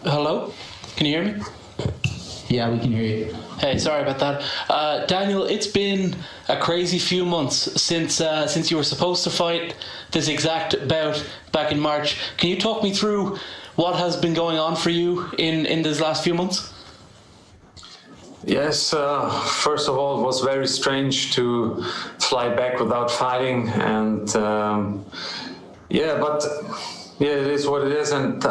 Hello? Can you hear me? Yeah, we can hear you. Hey, sorry about that. Daniel, it's been a crazy few months since you were supposed to fight this exact bout back in March. Can you talk me through what has been going on for you in these last few months? Yes, first of all, it was very strange to fly back without fighting, and it is what it is, and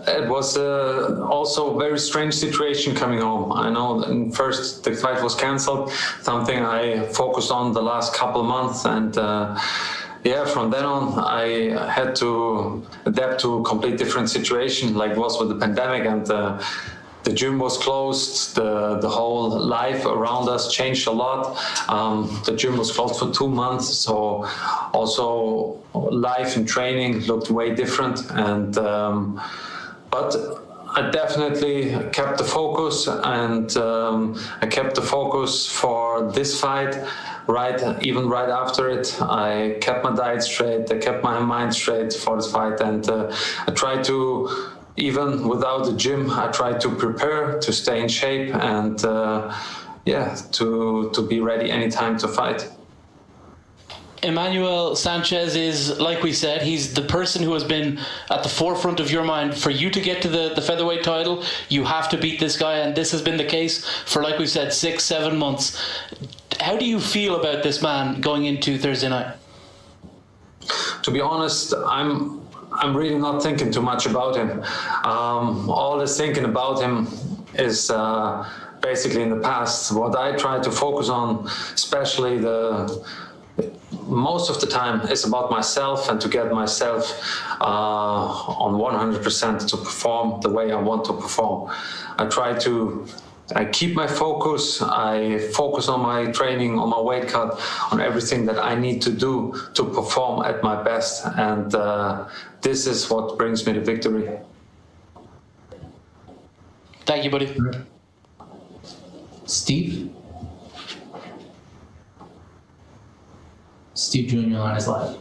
it was also a very strange situation coming home. I know first the fight was cancelled, something I focused on the last couple of months, and from then on I had to adapt to a complete different situation, like it was with the pandemic, and the gym was closed, the whole life around us changed a lot. The gym was closed for 2 months, so also life and training looked way different. And but I definitely kept the focus, and I kept the focus for this fight. Even right after it, I kept my diet straight, I kept my mind straight for this fight, and I tried to, even without the gym, I tried to prepare, to stay in shape, and to be ready anytime to fight. Emmanuel Sanchez is, like we said, he's the person who has been at the forefront of your mind. For you to get to the featherweight title, you have to beat this guy, and this has been the case for, like we said, 6-7 months. How do you feel about this man going into Thursday night? To be honest, I'm really not thinking too much about him. All this thinking about him is basically in the past. What I try to focus on, especially most of the time, is about myself, and to get myself on 100% to perform the way I want to perform. I keep my focus. I focus on my training, on my weight cut, on everything that I need to do to perform at my best. And this is what brings me the victory. Thank you, buddy. Steve? Steve Jr. on his live.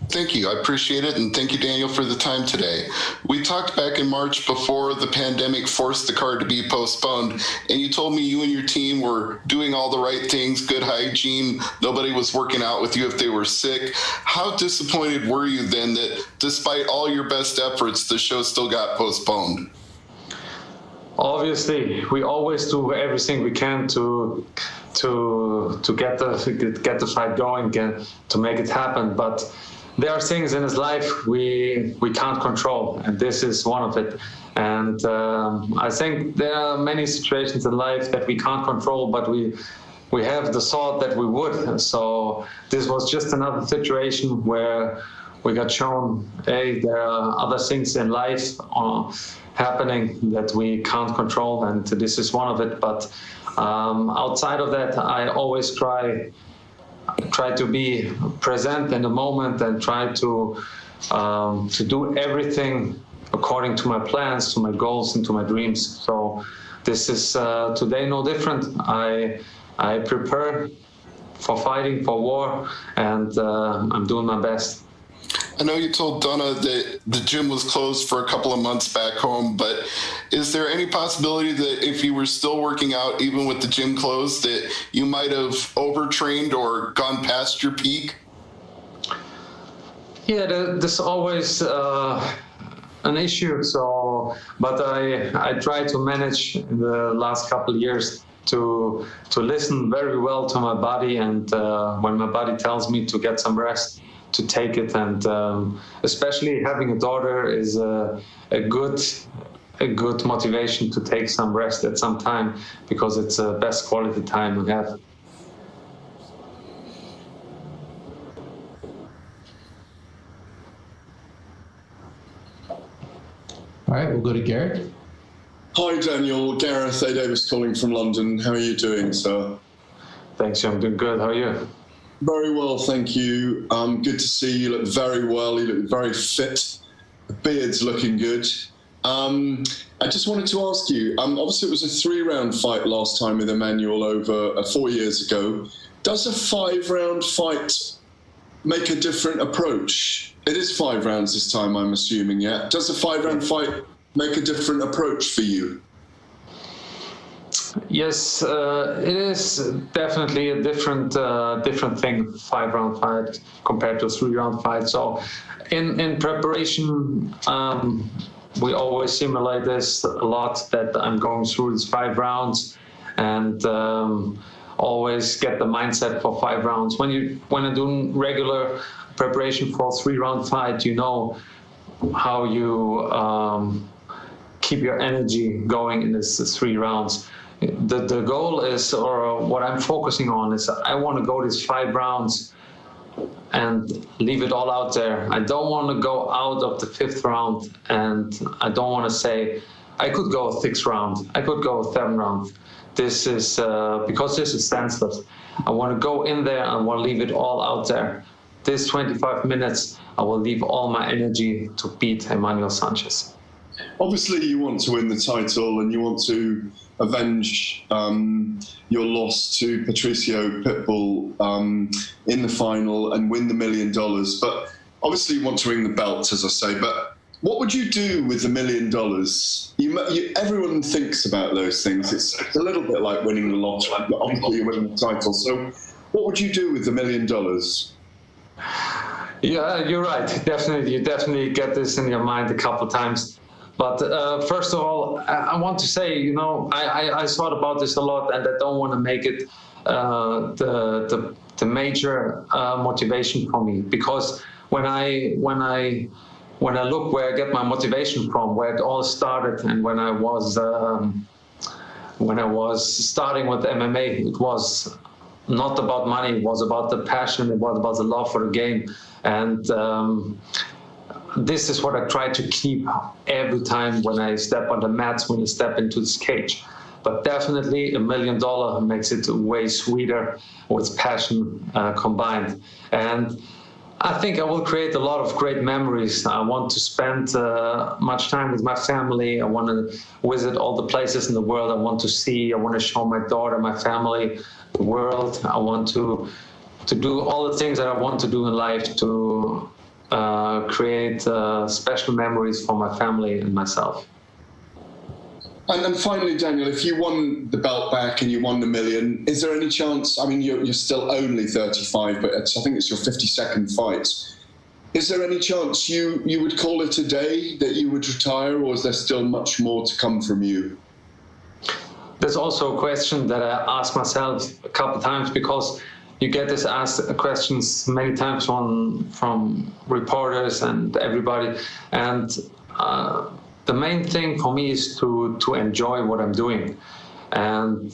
Thank you. I appreciate it. And thank you, Daniel, for the time today. We talked back in March before the pandemic forced the card to be postponed. And you told me you and your team were doing all the right things, good hygiene. Nobody was working out with you if they were sick. How disappointed were you then that despite all your best efforts, the show still got postponed? Obviously, we always do everything we can to get the fight going, to make it happen. But there are things in his life we can't control, and this is one of it. And I think there are many situations in life that we can't control, but we have the thought that we would. So this was just another situation where we got shown, hey, there are other things in life happening that we can't control, and this is one of it. But outside of that, I always try to be present in the moment, and try to do everything according to my plans, to my goals, and to my dreams. So this is today no different. I prepare for fighting, for war, and I'm doing my best. I know you told Donna that the gym was closed for a couple of months back home, but is there any possibility that if you were still working out, even with the gym closed, that you might have overtrained or gone past your peak? Yeah, there's always an issue. So, but I try to manage in the last couple of years to listen very well to my body, and when my body tells me to get some rest, to take it. And especially having a daughter is a good motivation to take some rest at some time, because it's the best quality time we have. All right, we'll go to Gareth. Hi, Daniel. Gareth A. Davis calling from London. How are you doing, sir? Thanks, I'm doing good. How are you? Very well, thank you. Good to see you. Look very well. You look very fit. The beard's looking good. I just wanted to ask you, obviously it was a 3-round fight last time with Emmanuel over 4 years ago. Does a 5-round fight make a different approach? It is 5 rounds this time, I'm assuming, yeah? Does a 5-round fight make a different approach for you? Yes, it is definitely a different thing, 5-round fight compared to a 3-round fight. So in preparation, we always simulate this a lot, that I'm going through these 5 rounds and always get the mindset for 5 rounds. When you're doing regular preparation for a 3-round fight, you know how you keep your energy going in this 3 rounds. The goal is, or what I'm focusing on is, I want to go these 5 rounds and leave it all out there. I don't want to go out of the 5th round, and I don't want to say, I could go a 6th round, I could go a 7th round. This is, because this is senseless. I want to go in there and I want to leave it all out there. This 25 minutes, I will leave all my energy to beat Emmanuel Sanchez. Obviously, you want to win the title and you want to avenge your loss to Patricio Pitbull in the final and win the $1 million. But obviously, you want to ring the belt, as I say. But what would you do with the $1 million? Everyone thinks about those things. It's a little bit like winning the lottery, but obviously you're winning the title. So what would you do with the $1 million? Yeah, you're right. Definitely, you definitely get this in your mind a couple of times. But first of all, I want to say, you know, I thought about this a lot, and I don't want to make it the major motivation for me, because when I look where I get my motivation from, where it all started, and when I was starting with MMA, it was not about money. It was about the passion. It was about the love for the game, and this is what I try to keep every time when I step on the mats, when I step into this cage. But definitely $1 million makes it way sweeter with passion combined. And I think I will create a lot of great memories. I want to spend much time with my family. I want to visit all the places in the world I want to see. I want to show my daughter, my family, the world. I want to do all the things that I want to do in life to create special memories for my family and myself. And then finally, Daniel, if you won the belt back and you won the $1 million, is there any chance, I mean, you're still only 35, but I think it's your 52nd fight. Is there any chance you would call it a day, that you would retire, or is there still much more to come from you? There's also a question that I ask myself a couple of times, because you get this asked questions many times from reporters and everybody. And the main thing for me is to enjoy what I'm doing. And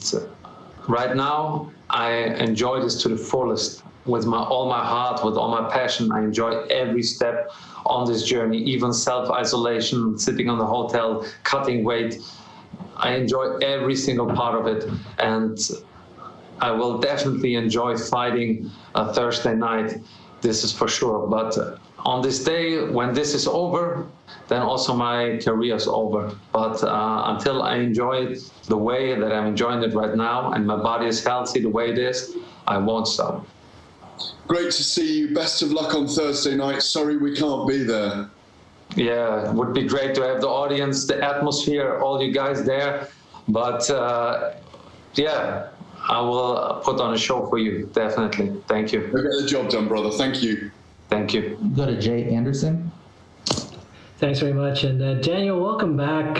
right now, I enjoy this to the fullest, with all my heart, with all my passion. I enjoy every step on this journey, even self-isolation, sitting on the hotel, cutting weight. I enjoy every single part of it. And I will definitely enjoy fighting a Thursday night. This is for sure. But on this day, when this is over, then also my career is over. But until I enjoy it the way that I'm enjoying it right now, and my body is healthy the way it is, I won't stop. Great to see you. Best of luck on Thursday night. Sorry we can't be there. Yeah, it would be great to have the audience, the atmosphere, all you guys there. But yeah, I will put on a show for you, definitely. Thank you. We'll get the job done, brother. Thank you. Thank you. Go to Jay Anderson. Thanks very much. And Daniel, welcome back.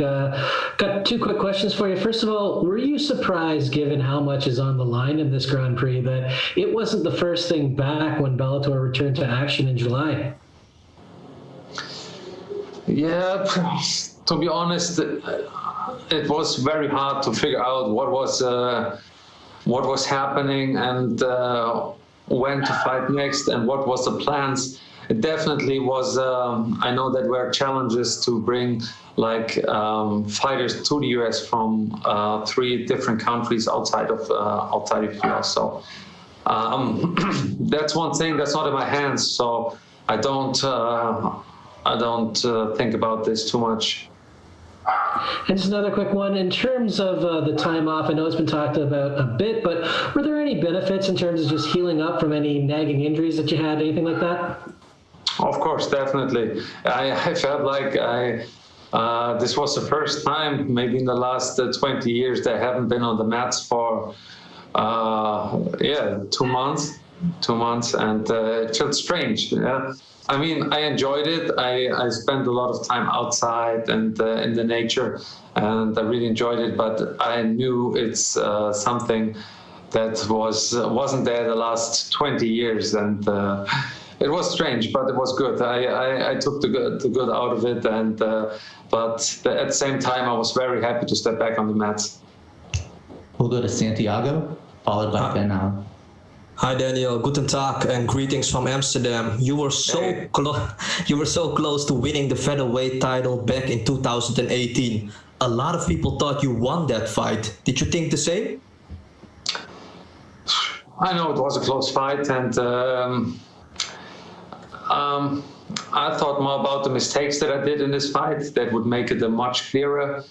Got 2 quick questions for you. First of all, were you surprised, given how much is on the line in this Grand Prix, that it wasn't the first thing back when Bellator returned to action in July? Yeah, to be honest, it was very hard to figure out what was happening and when to fight next and what was the plans. It definitely was. I know that there were challenges to bring fighters to the US from 3 different countries outside of US. So that's one thing that's not in my hands. So I don't think about this too much. And just another quick one. In terms of the time off, I know it's been talked about a bit, but were there any benefits in terms of just healing up from any nagging injuries that you had, anything like that? Of course, definitely. I felt like I This was the first time, maybe in the last 20 years, that I haven't been on the mats for 2 months. 2 months, and it felt strange. Yeah? I mean, I enjoyed it. I spent a lot of time outside and in the nature, and I really enjoyed it. But I knew it's something that wasn't there the last 20 years, and it was strange, but it was good. I took the good out of it, and but at the same time, I was very happy to step back on the mats. We'll go to Santiago, followed by Ben Allen. Hi Daniel, guten Tag and greetings from Amsterdam. You were so close to winning the featherweight title back in 2018. A lot of people thought you won that fight. Did you think the same? I know it was a close fight, and I thought more about the mistakes that I did in this fight that would make it a much clearer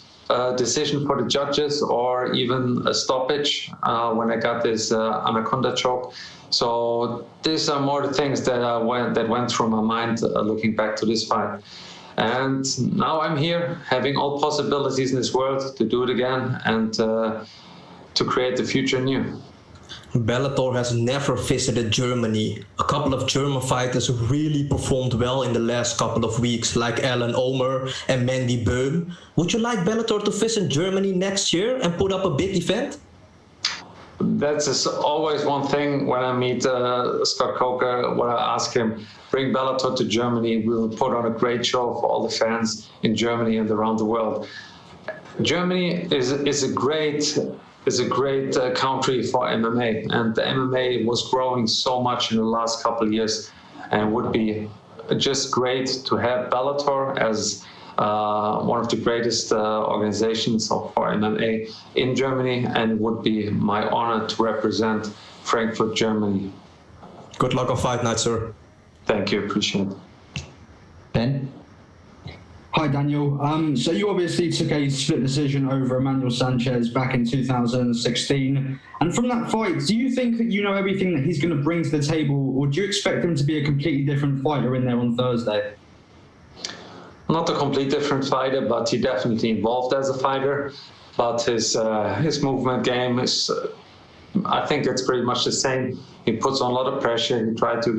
decision for the judges, or even a stoppage when I got this anaconda choke. So these are more the things that went through my mind looking back to this fight. And now I'm here, having all possibilities in this world to do it again and to create the future new. Bellator has never visited Germany. A couple of German fighters really performed well in the last couple of weeks, like Alan Omer and Mandy Böhm. Would you like Bellator to visit Germany next year and put up a big event? That's always one thing when I meet Scott Coker, when I ask him, bring Bellator to Germany, we will put on a great show for all the fans in Germany and around the world. Germany is a great country for MMA, and the MMA was growing so much in the last couple of years, and would be just great to have Bellator as one of the greatest organizations for MMA in Germany, and would be my honor to represent Frankfurt, Germany. Good luck on fight night, sir. Thank you, appreciate it. Ben? Hi, Daniel. So you obviously took a split decision over Emmanuel Sanchez back in 2016. And from that fight, do you think that you know everything that he's going to bring to the table, or do you expect him to be a completely different fighter in there on Thursday? Not a complete different fighter, but he definitely involved as a fighter. But his movement game is, I think it's pretty much the same. He puts on a lot of pressure. He tried to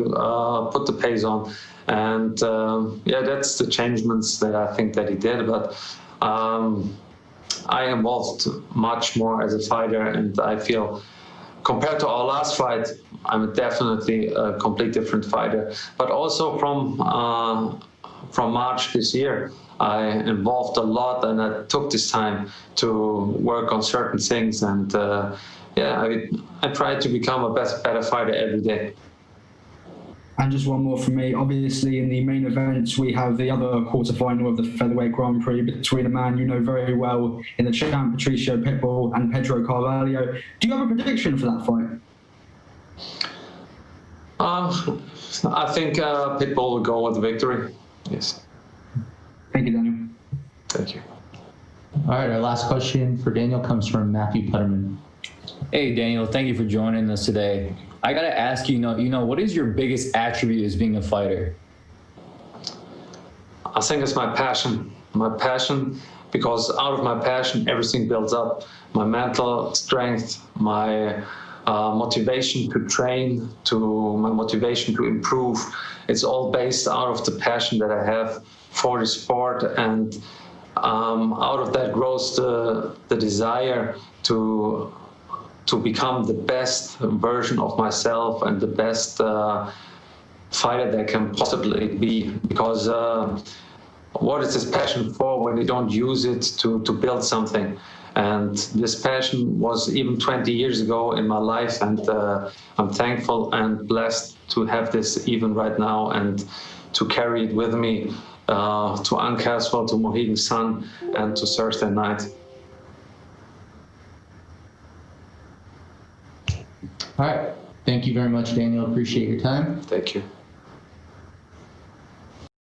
put the pace on. And that's the changements that I think that he did. But I involved much more as a fighter, and I feel compared to our last fight, I'm definitely a complete different fighter. But also from March this year, I involved a lot, and I took this time to work on certain things. And I tried to become a better fighter every day. And just one more from me. Obviously, in the main event, we have the other quarterfinal of the featherweight Grand Prix between a man you know very well in the champ, Patricio Pitbull, and Pedro Carvalho. Do you have a prediction for that fight? I think Pitbull will go with the victory. Yes. Thank you, Daniel. Thank you. All right, our last question for Daniel comes from Matthew Putterman. Hey, Daniel, thank you for joining us today. I got to ask you, what is your biggest attribute as being a fighter? I think it's my passion. My passion, because out of my passion, everything builds up. My mental strength, my motivation to train, my motivation to improve. It's all based out of the passion that I have for the sport, and out of that grows the desire to become the best version of myself and the best fighter that can possibly be. Because what is this passion for when you don't use it to build something? And this passion was even 20 years ago in my life, and I'm thankful and blessed to have this even right now, and to carry it with me to Uncastle, to Mohegan Sun, and to Thursday night. All right. Thank you very much, Daniel. Appreciate your time. Thank you.